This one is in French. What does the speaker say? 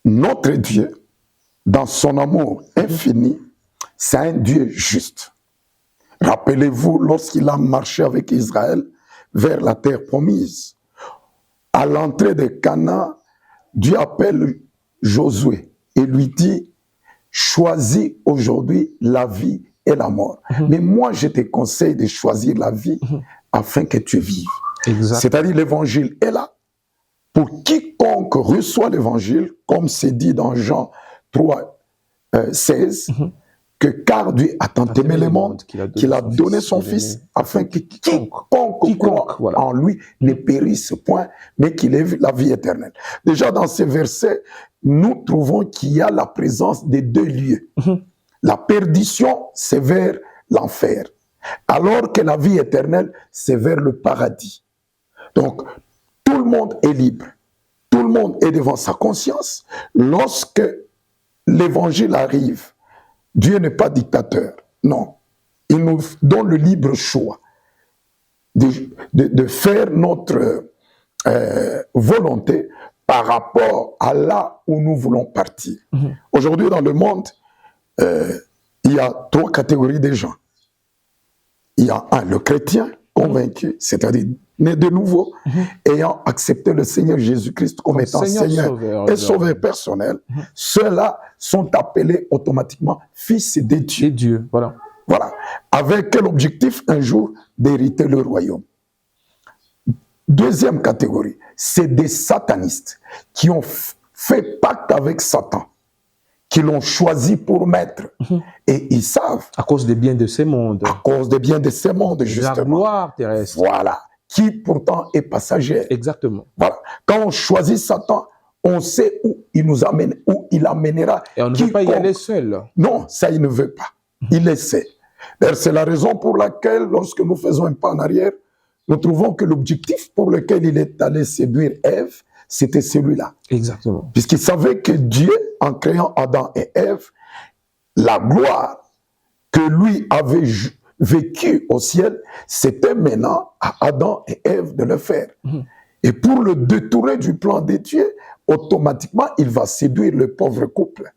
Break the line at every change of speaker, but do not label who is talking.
Notre Dieu, dans son amour infini, c'est un Dieu juste. Rappelez-vous, lorsqu'il a marché avec Israël vers la terre promise, à l'entrée de Canaan, Dieu appelle Josué et lui dit, choisis aujourd'hui la vie et la mort. Mais moi, je te conseille de choisir la vie afin que tu vives. C'est-à-dire l'évangile est là. Pour quiconque reçoit l'évangile, comme c'est dit dans Jean 3, 16, que car Dieu a tant aimé le monde qu'il a donné son Fils afin que quiconque croit en lui ne périsse point, mais qu'il ait la vie éternelle. Déjà dans ces versets, nous trouvons qu'il y a la présence des deux lieux. La perdition, c'est vers l'enfer, alors que la vie éternelle, c'est vers le paradis. Donc, tout le monde est libre. Tout le monde est devant sa conscience. Lorsque l'évangile arrive, Dieu n'est pas dictateur. Non. Il nous donne le libre choix de faire notre volonté par rapport à là où nous voulons partir. Aujourd'hui, dans le monde, il y a 3 catégories de gens. Il y a le chrétien convaincu, c'est-à-dire né de nouveau, ayant accepté le Seigneur Jésus-Christ comme étant Seigneur et Sauveur personnel. Ceux-là sont appelés automatiquement fils de Dieu.
Et Dieu, voilà.
Voilà. Avec quel objectif? Un jour, d'hériter le royaume. Deuxième catégorie, c'est des satanistes qui ont fait pacte avec Satan, qui l'ont choisi pour maître. Et ils savent.
À cause des biens de ce monde.
À cause des biens de ce monde, justement.
La gloire terrestre.
Voilà. Qui pourtant est passagère.
Exactement.
Voilà. Quand on choisit Satan, on sait où il nous amène, où il amènera.
Et on ne veut pas y aller seul.
Non, ça il ne veut pas. Il essaie. C'est la raison pour laquelle, lorsque nous faisons un pas en arrière, nous trouvons que l'objectif pour lequel il est allé séduire Ève, c'était celui-là.
Exactement.
Puisqu'il savait que Dieu, en créant Adam et Ève, la gloire que lui avait vécu au ciel, c'était maintenant à Adam et Ève de le faire. Et pour le détourner du plan de Dieu, automatiquement, il va séduire le pauvre couple.